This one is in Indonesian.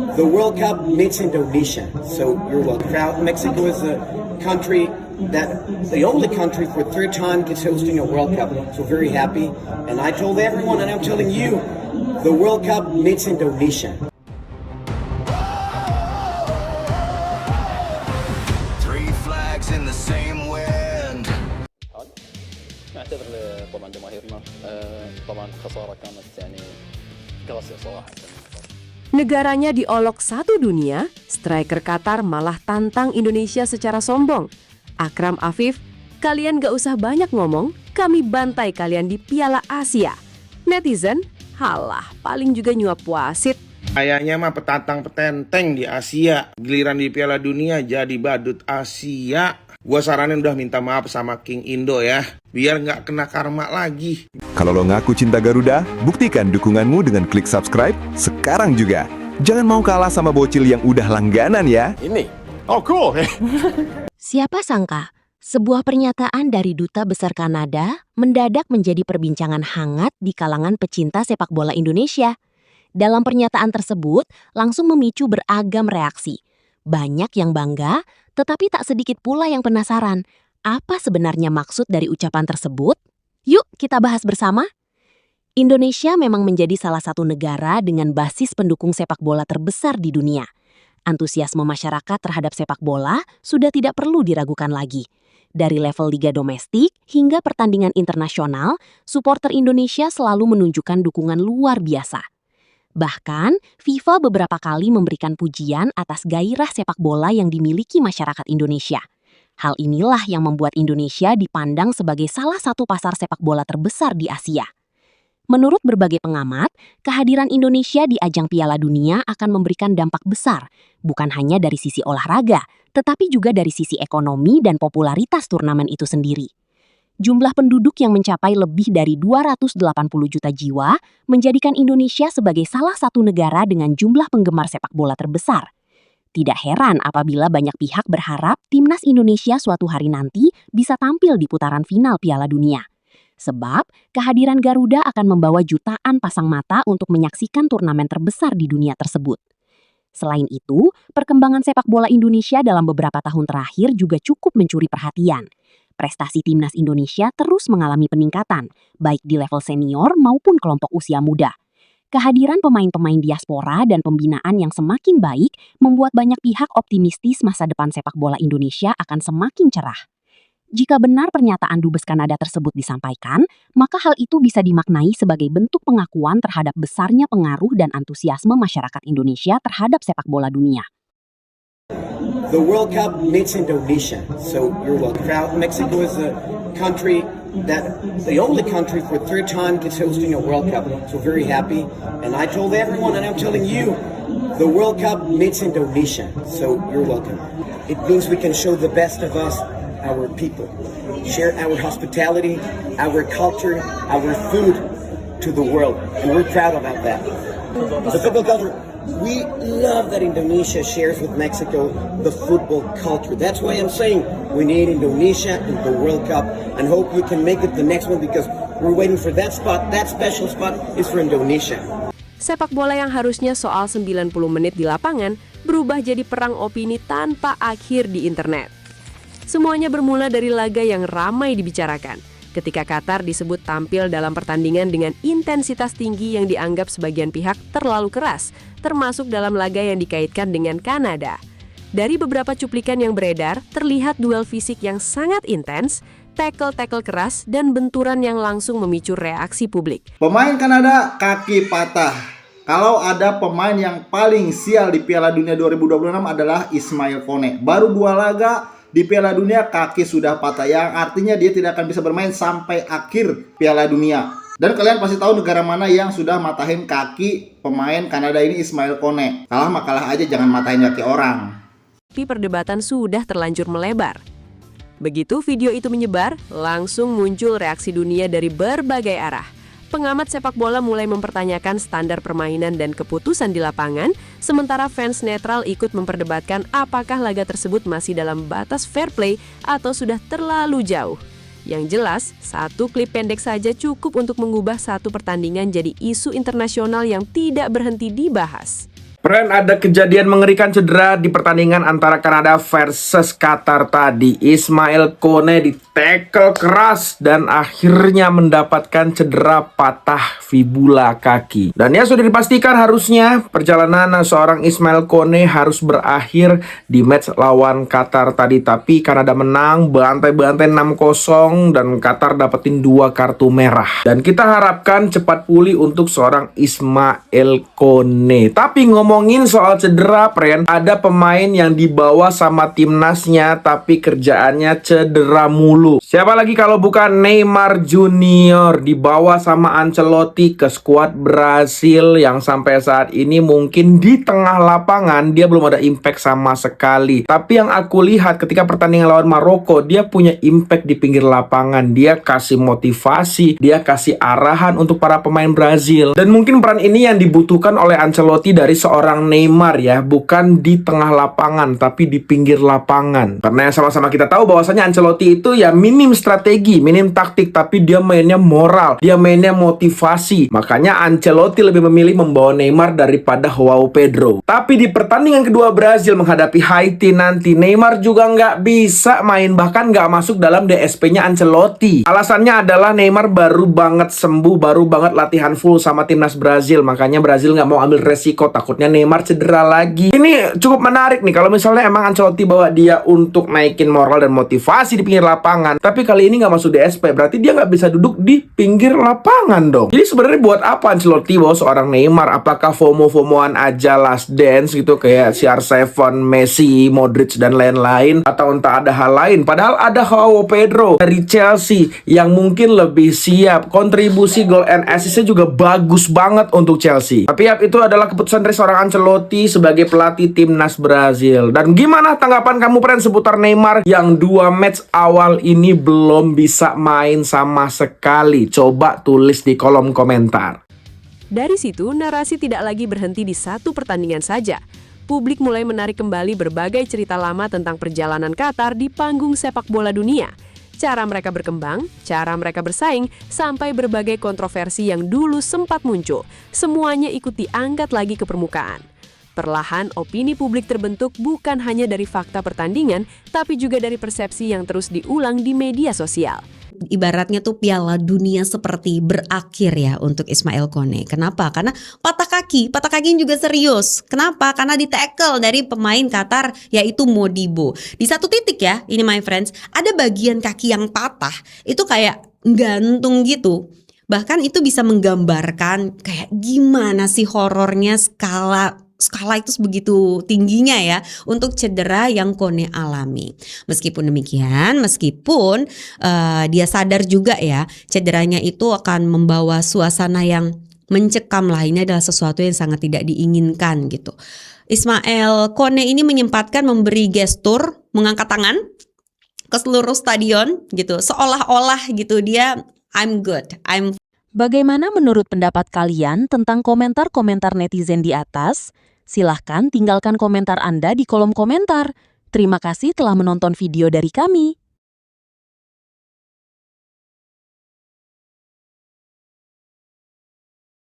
The World Cup meets Indonesia, so you're well proud. Mexico is a country that the only country for third time is hosting a World Cup, so very happy. And I told everyone, and I'm telling you, the World Cup meets Indonesia. Three flags in the same wind. نعتذر طبعا جماهيرنا طبعا خسارة كانت يعني قاسية صراحة. Negaranya diolok satu dunia, striker Qatar malah tantang Indonesia secara sombong. Akram Afif, kalian gak usah banyak ngomong, kami bantai kalian di Piala Asia. Netizen, halah, paling juga nyuap wasit. Kayaknya mah petantang petenteng di Asia, giliran di Piala Dunia jadi badut Asia. Gua saranin udah minta maaf sama King Indo ya, biar nggak kena karma lagi. Kalau lo ngaku cinta Garuda, buktikan dukunganmu dengan klik subscribe sekarang juga. Jangan mau kalah sama bocil yang udah langganan ya. Ini, oh cool. Siapa sangka, sebuah pernyataan dari Duta Besar Kanada mendadak menjadi perbincangan hangat di kalangan pecinta sepak bola Indonesia. Dalam pernyataan tersebut, langsung memicu beragam reaksi. Banyak yang bangga, tetapi tak sedikit pula yang penasaran. Apa sebenarnya maksud dari ucapan tersebut? Yuk kita bahas bersama. Indonesia memang menjadi salah satu negara dengan basis pendukung sepak bola terbesar di dunia. Antusiasme masyarakat terhadap sepak bola sudah tidak perlu diragukan lagi. Dari level liga domestik hingga pertandingan internasional, supporter Indonesia selalu menunjukkan dukungan luar biasa. Bahkan, FIFA beberapa kali memberikan pujian atas gairah sepak bola yang dimiliki masyarakat Indonesia. Hal inilah yang membuat Indonesia dipandang sebagai salah satu pasar sepak bola terbesar di Asia. Menurut berbagai pengamat, kehadiran Indonesia di ajang Piala Dunia akan memberikan dampak besar, bukan hanya dari sisi olahraga, tetapi juga dari sisi ekonomi dan popularitas turnamen itu sendiri. Jumlah penduduk yang mencapai lebih dari 280 juta jiwa menjadikan Indonesia sebagai salah satu negara dengan jumlah penggemar sepak bola terbesar. Tidak heran apabila banyak pihak berharap timnas Indonesia suatu hari nanti bisa tampil di putaran final Piala Dunia. Sebab kehadiran Garuda akan membawa jutaan pasang mata untuk menyaksikan turnamen terbesar di dunia tersebut. Selain itu, perkembangan sepak bola Indonesia dalam beberapa tahun terakhir juga cukup mencuri perhatian. Prestasi timnas Indonesia terus mengalami peningkatan, baik di level senior maupun kelompok usia muda. Kehadiran pemain-pemain diaspora dan pembinaan yang semakin baik membuat banyak pihak optimistis masa depan sepak bola Indonesia akan semakin cerah. Jika benar pernyataan Dubes Kanada tersebut disampaikan, maka hal itu bisa dimaknai sebagai bentuk pengakuan terhadap besarnya pengaruh dan antusiasme masyarakat Indonesia terhadap sepak bola dunia. The World Cup meets Indonesia, so you're well proud. Mexico is a country that the only country for third time is hosting a World Cup, so very happy. And I told everyone, and I'm telling you, the World Cup meets Indonesia, so you're welcome. It means we can show the best of us, our people, share our hospitality, our culture, our food to the world, and we're proud about that. The football culture. We love that Indonesia shares with Mexico the football culture. That's why I'm saying we need Indonesia in the World Cup and hope you can make it the next one because we're waiting for that spot. That special spot is for Indonesia. Sepak bola yang harusnya soal 90 menit di lapangan berubah jadi perang opini tanpa akhir di internet. Semuanya bermula dari laga yang ramai dibicarakan. Ketika Qatar disebut tampil dalam pertandingan dengan intensitas tinggi yang dianggap sebagian pihak terlalu keras, termasuk dalam laga yang dikaitkan dengan Kanada. Dari beberapa cuplikan yang beredar, terlihat duel fisik yang sangat intens, tackle-tackle keras, dan benturan yang langsung memicu reaksi publik. Pemain Kanada kaki patah. Kalau ada pemain yang paling sial di Piala Dunia 2026 adalah Ismail Kone. Baru 2 laga di Piala Dunia kaki sudah patah, yang artinya dia tidak akan bisa bermain sampai akhir Piala Dunia. Dan kalian pasti tahu negara mana yang sudah matahin kaki pemain Kanada ini, Ismail Kone. Kalah mah kalah aja, jangan matahin kaki orang. Tapi perdebatan sudah terlanjur melebar. Begitu video itu menyebar, langsung muncul reaksi dunia dari berbagai arah. Pengamat sepak bola mulai mempertanyakan standar permainan dan keputusan di lapangan, sementara fans netral ikut memperdebatkan apakah laga tersebut masih dalam batas fair play atau sudah terlalu jauh. Yang jelas, satu klip pendek saja cukup untuk mengubah satu pertandingan jadi isu internasional yang tidak berhenti dibahas. Pren, ada kejadian mengerikan cedera di pertandingan antara Kanada versus Qatar tadi. Ismail Kone di-tackle keras dan akhirnya mendapatkan cedera patah fibula kaki. Dan ya sudah dipastikan harusnya perjalanan seorang Ismail Kone harus berakhir di match lawan Qatar tadi. Tapi Kanada menang bantai-bantai 6-0 dan Qatar dapetin 2 kartu merah. Dan kita harapkan cepat pulih untuk seorang Ismail Kone. Tapi ngomongin soal cedera, Pren, ada pemain yang dibawa sama timnasnya tapi kerjaannya cedera mulu. Siapa lagi kalau bukan Neymar Junior, dibawa sama Ancelotti ke skuad Brasil yang sampai saat ini mungkin di tengah lapangan dia belum ada impact sama sekali. Tapi yang aku lihat ketika pertandingan lawan Maroko, dia punya impact di pinggir lapangan. Dia kasih motivasi, dia kasih arahan untuk para pemain Brazil. Dan mungkin peran ini yang dibutuhkan oleh Ancelotti dari seorang Neymar ya, bukan di tengah lapangan tapi di pinggir lapangan. Karena yang sama-sama kita tahu bahwasanya Ancelotti itu ya minim strategi, minim taktik, tapi dia mainnya moral, dia mainnya motivasi. Makanya Ancelotti lebih memilih membawa Neymar daripada Joao Pedro. Tapi di pertandingan kedua Brazil menghadapi Haiti nanti, Neymar juga nggak bisa main, bahkan nggak masuk dalam DSP-nya Ancelotti. Alasannya adalah Neymar baru banget sembuh, baru banget latihan full sama timnas Brazil. Makanya Brazil nggak mau ambil resiko, takutnya Neymar cedera lagi. Ini cukup menarik nih kalau misalnya emang Ancelotti bawa dia untuk naikin moral dan motivasi di pinggir lapangan, tapi kali ini nggak masuk DSP, berarti dia nggak bisa duduk di pinggir lapangan dong. Jadi sebenarnya buat apa Ancelotti bawa seorang Neymar? Apakah FOMO-FOMOan aja last dance gitu kayak CR7, Messi, Modric dan lain-lain, atau entah ada hal lain? Padahal ada Joao Pedro dari Chelsea yang mungkin lebih siap. Kontribusi gol and assist-nya juga bagus banget untuk Chelsea. Tapi ya itu adalah keputusan dari seorang Ancelotti sebagai pelatih timnas Brazil. Dan gimana tanggapan kamu, Pren, seputar Neymar yang 2 match awal ini belum bisa main sama sekali? Coba tulis di kolom komentar. Dari situ, narasi tidak lagi berhenti di satu pertandingan saja. Publik mulai menarik kembali berbagai cerita lama tentang perjalanan Qatar di panggung sepak bola dunia. Cara mereka berkembang, cara mereka bersaing, sampai berbagai kontroversi yang dulu sempat muncul. Semuanya ikut diangkat lagi ke permukaan. Perlahan, opini publik terbentuk bukan hanya dari fakta pertandingan, tapi juga dari persepsi yang terus diulang di media sosial. Ibaratnya tuh Piala Dunia seperti berakhir ya untuk Ismail Kone. Kenapa? Karena patah kaki juga serius. Kenapa? Karena di-tackle dari pemain Qatar yaitu Modibo. Di satu titik ya, ini my friends, ada bagian kaki yang patah, itu kayak gantung gitu. Bahkan itu bisa menggambarkan kayak gimana sih horornya skala itu sebegitu tingginya ya untuk cedera yang Kone alami. Meskipun demikian, meskipun dia sadar juga ya cederanya itu akan membawa suasana yang mencekam lah, ini adalah sesuatu yang sangat tidak diinginkan gitu. Ismail Kone ini menyempatkan memberi gestur mengangkat tangan ke seluruh stadion gitu, seolah-olah gitu dia I'm good, I'm. Bagaimana menurut pendapat kalian tentang komentar-komentar netizen di atas? Silahkan tinggalkan komentar Anda di kolom komentar. Terima kasih telah menonton video dari kami.